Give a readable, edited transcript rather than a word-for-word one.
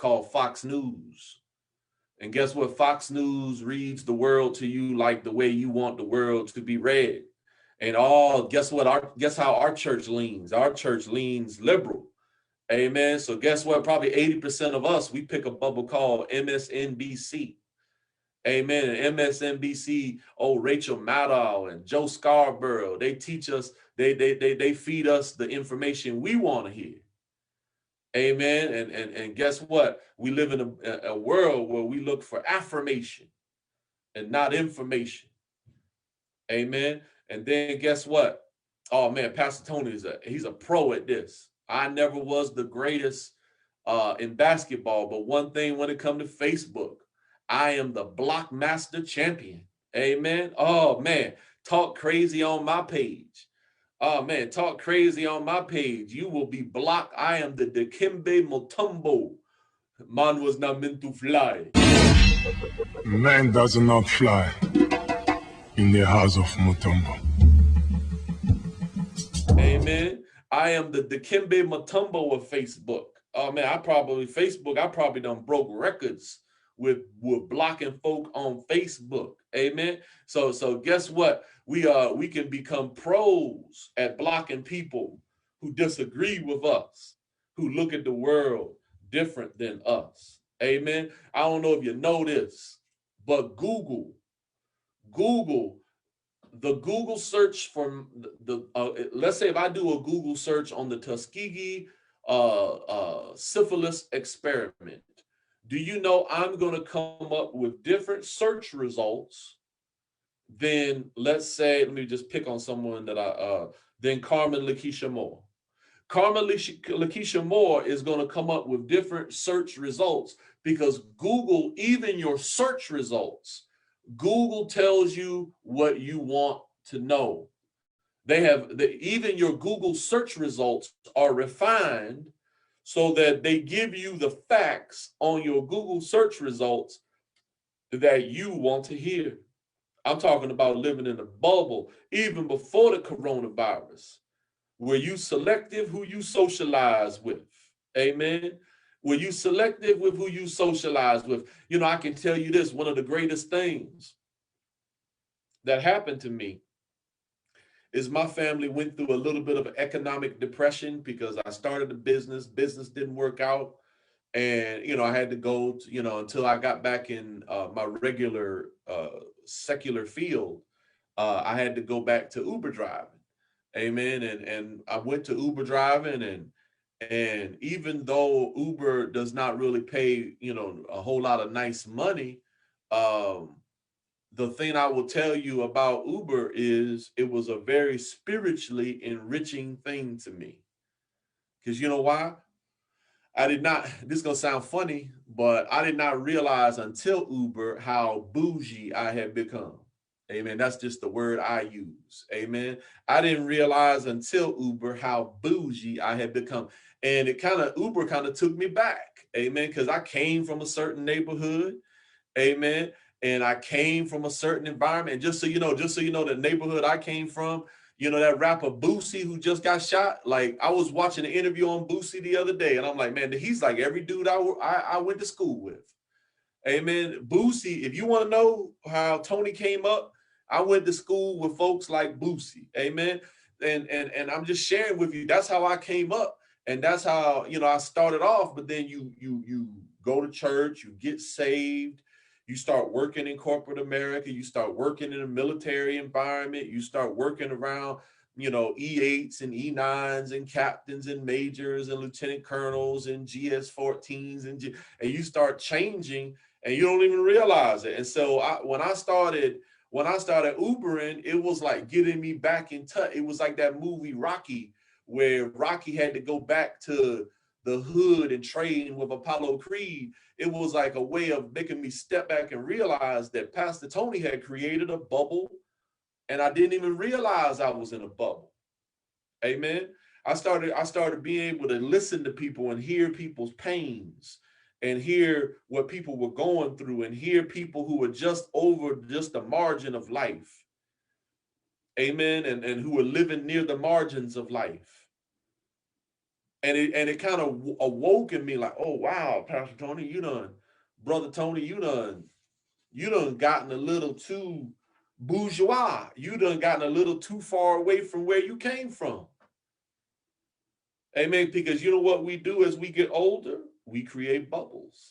called Fox News. And guess what? Fox News reads the world to you like the way you want the world to be read. And guess what? Guess how our church leans? Our church leans liberal. Amen. So guess what? Probably 80% of us, we pick a bubble called MSNBC. Amen. And MSNBC, oh, Rachel Maddow and Joe Scarborough, they teach us, they feed us the information we want to hear. Amen. And guess what? We live in a world where we look for affirmation and not information. Amen. And then guess what? Oh man, Pastor Tony he's a pro at this. I never was the greatest in basketball, but one thing when it comes to Facebook, I am the block master champion. Amen. Oh man, talk crazy on my page. Oh man, talk crazy on my page. You will be blocked. I am the Dikembe Motumbo. Man was not meant to fly. Man does not fly in the house of Motumbo. Amen. I am the Dikembe Motumbo of Facebook. Oh man, I probably done broke records with blocking folk on Facebook. Amen. So guess what? We can become pros at blocking people who disagree with us, who look at the world different than us. Amen. I don't know if you know this, but Google, the Google search for let's say if I do a Google search on the Tuskegee syphilis experiment, do you know I'm going to come up with different search results than, let's say, let me just pick on someone than Carmen Lakeisha Moore. Carmen Lakeisha Moore is going to come up with different search results because Google, even your search results, Google tells you what you want to know. Even your Google search results are refined so that they give you the facts on your Google search results that you want to hear. I'm talking about living in a bubble, even before the coronavirus. Were you selective who you socialize with? Amen. Were you selective with who you socialize with? You know, I can tell you this, one of the greatest things that happened to me is my family went through a little bit of economic depression because I started a business didn't work out. And, you know, I had to go to, you know, until I got back in my regular secular field, I had to go back to Uber driving. Amen. And I went to Uber driving and even though Uber does not really pay, you know, a whole lot of nice money, the thing I will tell you about Uber is it was a very spiritually enriching thing to me. Because you know why? This is going to sound funny, but I did not realize until Uber how bougie I had become. Amen. That's just the word I use. Amen. I didn't realize until Uber how bougie I had become. And Uber kind of took me back. Amen. Because I came from a certain neighborhood. Amen. And I came from a certain environment. And just so you know, the neighborhood I came from, you know, that rapper Boosie who just got shot. Like, I was watching an interview on Boosie the other day, and I'm like, man, he's like every dude I went to school with. Amen. Boosie, if you want to know how Tony came up, I went to school with folks like Boosie. Amen. And I'm just sharing with you, that's how I came up. And that's how, you know, I started off. But then you go to church, you get saved. You start working in corporate America. You start working in a military environment. You start working around, you know, E8s and E9s and captains and majors and lieutenant colonels and GS-14s and you start changing and you don't even realize it. And so when I started Ubering, it was like getting me back in touch. It was like that movie Rocky, where Rocky had to go back to the hood and train with Apollo Creed. It was like a way of making me step back and realize that Pastor Tony had created a bubble and I didn't even realize I was in a bubble. Amen. I started being able to listen to people and hear people's pains and hear what people were going through and hear people who were just over just the margin of life. Amen. And who were living near the margins of life. And it kind of awoke in me like, oh wow, Pastor Tony, Brother Tony, you done gotten a little too bourgeois. You done gotten a little too far away from where you came from. Amen. Because you know what we do as we get older? We create bubbles.